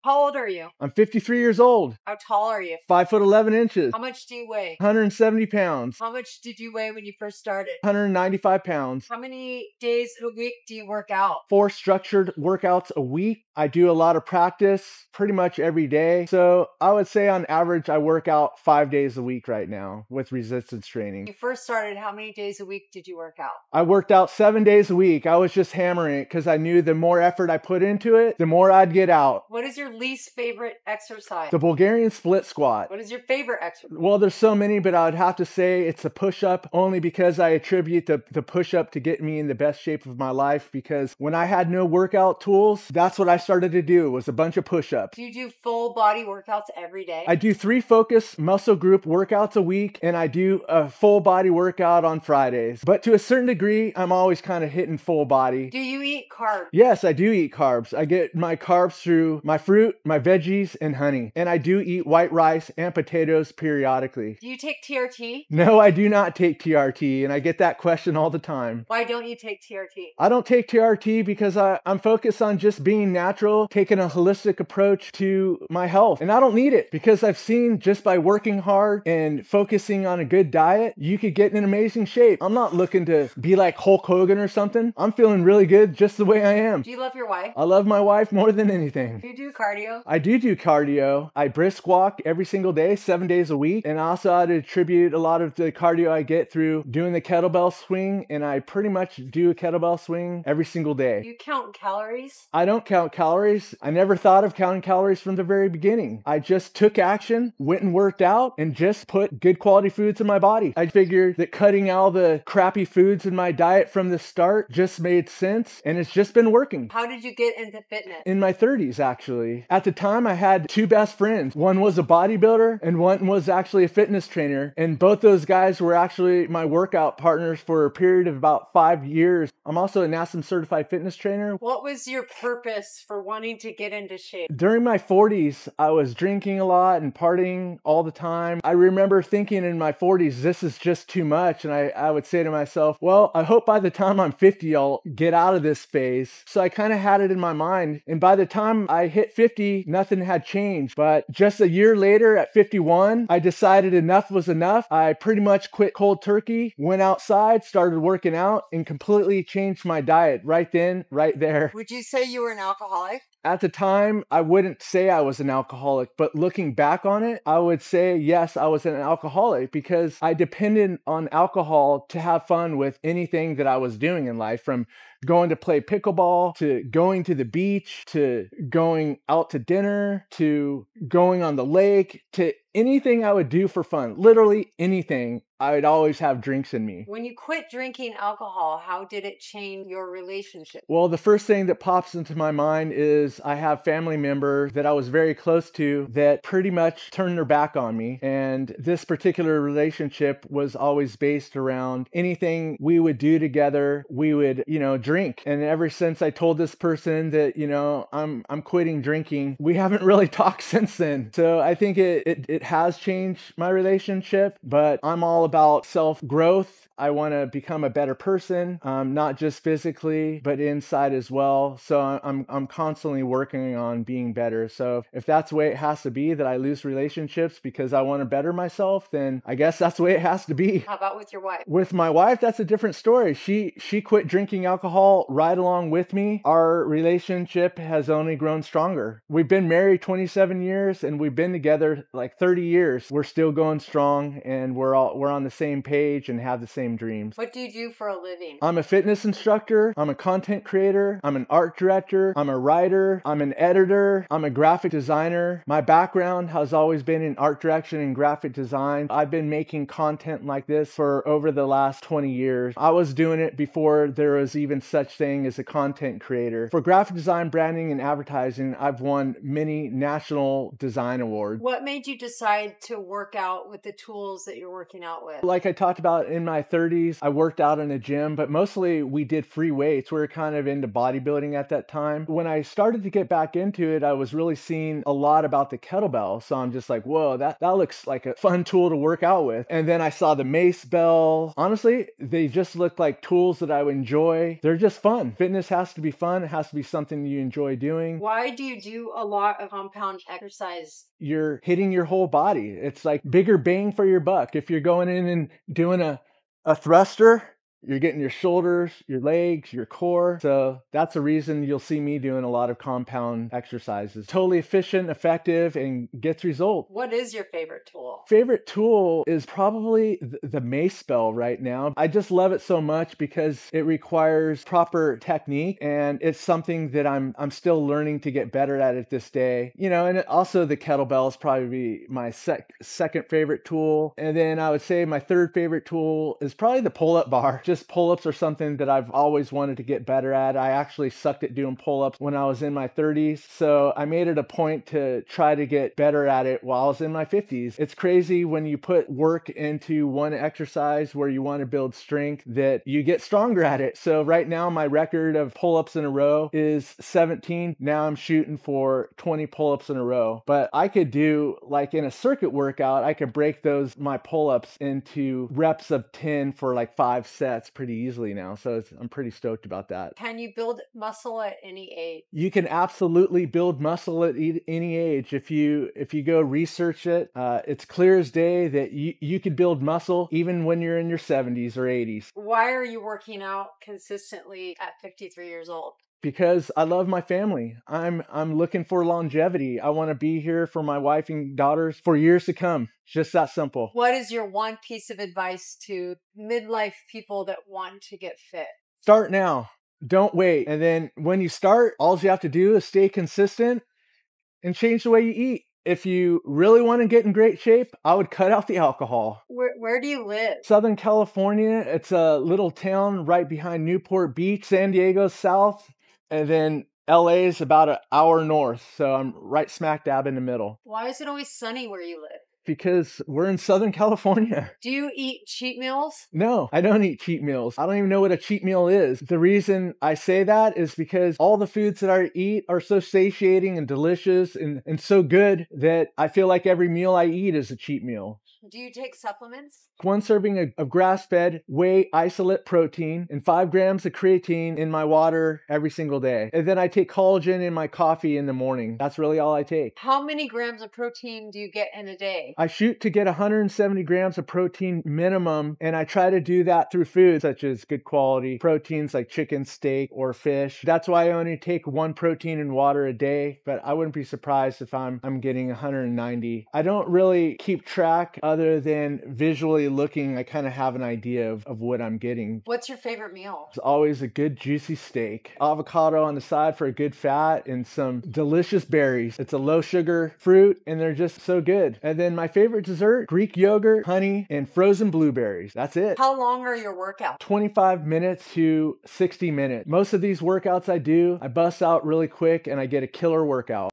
How old are you? I'm 53 years old. How tall are you? 5'11" How much do you weigh? 170 pounds. How much did you weigh when you first started? 195 pounds. How many days a week do you work out? 4 structured workouts a week. I do a lot of practice pretty much every day. So I would say on average, I work out 5 days a week right now with resistance training. When you first started, how many days a week did you work out? I worked out 7 days a week. I was just hammering it because I knew the more effort I put into it, the more I'd get out. What is your least favorite exercise? The Bulgarian split squat. What is your favorite exercise? Well, there's so many, but I would have to say it's a push-up only because I attribute the push-up to get me in the best shape of my life, because when I had no workout tools, that's what I started to do, was a bunch of push-ups. Do you do full body workouts every day? I do 3 focus muscle group workouts a week, and I do a full body workout on Fridays. But to a certain degree, I'm always kind of hitting full body. Do you eat carbs? Yes, I do eat carbs. I get my carbs through my fruit, my veggies, and honey. And I do eat white rice and potatoes periodically. Do you take TRT? No, I do not take TRT, and I get that question all the time. Why don't you take TRT? I don't take TRT because I'm focused on just being natural, taking a holistic approach to my health. And I don't need it because I've seen just by working hard and focusing on a good diet, you could get in amazing shape. I'm not looking to be like Hulk Hogan or something. I'm feeling really good just the way I am. Do you love your wife? I love my wife more than anything. Do you do cardio? I do cardio. I brisk walk every single day, 7 days a week. And also I'd attribute a lot of the cardio I get through doing the kettlebell swing. And I pretty much do a kettlebell swing every single day. Do you count calories? I don't count calories. I never thought of counting calories from the very beginning. I just took action, went and worked out, and just put good quality foods in my body. I figured that cutting all the crappy foods in my diet from the start just made sense, and it's just been working. How did you get into fitness? In my 30s, actually. At the time, I had 2 best friends. One was a bodybuilder, and one was actually a fitness trainer. And both those guys were actually my workout partners for a period of about 5 years. I'm also a NASM certified fitness trainer. What was your purpose for wanting to get into shape? During my 40s, I was drinking a lot and partying all the time. I remember thinking in my 40s, this is just too much. And I would say to myself, well, I hope by the time I'm 50, I'll get out of this phase. So I kind of had it in my mind. And by the time I hit 50, nothing had changed. But just a year later at 51, I decided enough was enough. I pretty much quit cold turkey, went outside, started working out, and completely changed my diet right then, right there. Would you say you were an alcoholic? At the time, I wouldn't say I was an alcoholic, but looking back on it, I would say, yes, I was an alcoholic because I depended on alcohol to have fun with anything that I was doing in life, from going to play pickleball, to going to the beach, to going out to dinner, to going on the lake, to anything I would do for fun. Literally anything. I would always have drinks in me. When you quit drinking alcohol, how did it change your relationship? Well, the first thing that pops into my mind is I have family members that I was very close to that pretty much turned their back on me. And this particular relationship was always based around anything we would do together, we would, drink. And ever since I told this person that, I'm quitting drinking, we haven't really talked since then. So I think it has changed my relationship, but I'm all about self-growth. I want to become a better person, not just physically, but inside as well. So I'm constantly working on being better. So if that's the way it has to be, that I lose relationships because I want to better myself, then I guess that's the way it has to be. How about with your wife? With my wife, that's a different story. She quit drinking alcohol right along with me. Our relationship has only grown stronger. We've been married 27 years and we've been together like 30 years. We're still going strong and we're on the same page and have the same dreams. What do you do for a living? I'm a fitness instructor. I'm a content creator. I'm an art director. I'm a writer. I'm an editor. I'm a graphic designer. My background has always been in art direction and graphic design. I've been making content like this for over the last 20 years. I was doing it before there was even such thing as a content creator. For graphic design, branding, and advertising, I've won many national design awards. What made you decide to work out with the tools that you're working out with with? Like I talked about in my 30s, I worked out in a gym, but mostly we did free weights. We were kind of into bodybuilding at that time. When I started to get back into it, I was really seeing a lot about the kettlebell. So I'm just like, whoa, that looks like a fun tool to work out with. And then I saw the mace bell. Honestly, they just look like tools that I would enjoy. They're just fun. Fitness has to be fun. It has to be something you enjoy doing. Why do you do a lot of compound exercise? You're hitting your whole body. It's like bigger bang for your buck. If you're going in and doing a thruster, you're getting your shoulders, your legs, your core. So that's the reason you'll see me doing a lot of compound exercises. Totally efficient, effective, and gets results. What is your favorite tool? Favorite tool is probably the mace bell right now. I just love it so much because it requires proper technique, and it's something that I'm still learning to get better at it this day. You know, and also the kettlebell is probably my second favorite tool. And then I would say my third favorite tool is probably the pull-up bar. Just pull-ups are something that I've always wanted to get better at. I actually sucked at doing pull-ups when I was in my 30s. So I made it a point to try to get better at it while I was in my 50s. It's crazy when you put work into one exercise where you want to build strength that you get stronger at it. So right now my record of pull-ups in a row is 17. Now I'm shooting for 20 pull-ups in a row. But I could do, like in a circuit workout, I could break my pull-ups into reps of 10 for like 5 sets pretty easily now. So I'm pretty stoked about that. Can you build muscle at any age? You can absolutely build muscle at any age. If you go research it, it's clear as day that you could build muscle even when you're in your 70s or 80s. Why are you working out consistently at 53 years old? Because I love my family. I'm looking for longevity. I want to be here for my wife and daughters for years to come. It's just that simple. What is your one piece of advice to midlife people that want to get fit? Start now. Don't wait. And then when you start, all you have to do is stay consistent and change the way you eat. If you really want to get in great shape, I would cut out the alcohol. Where do you live? Southern California. It's a little town right behind Newport Beach. San Diego's south. And then LA is about an hour north. So I'm right smack dab in the middle. Why is it always sunny where you live? Because we're in Southern California. Do you eat cheat meals? No, I don't eat cheat meals. I don't even know what a cheat meal is. The reason I say that is because all the foods that I eat are so satiating and delicious and so good that I feel like every meal I eat is a cheat meal. Do you take supplements? One serving of grass-fed whey isolate protein and 5 grams of creatine in my water every single day. And then I take collagen in my coffee in the morning. That's really all I take. How many grams of protein do you get in a day? I shoot to get 170 grams of protein minimum, and I try to do that through foods such as good quality proteins like chicken, steak, or fish. That's why I only take 1 protein in water a day, but I wouldn't be surprised if I'm getting 190. I don't really keep track other than visually looking. I kind of have an idea of what I'm getting. What's your favorite meal? It's always a good juicy steak. Avocado on the side for a good fat and some delicious berries. It's a low sugar fruit and they're just so good. And then my favorite dessert, Greek yogurt, honey, and frozen blueberries. That's it. How long are your workouts? 25 minutes to 60 minutes. Most of these workouts I do, I bust out really quick and I get a killer workout.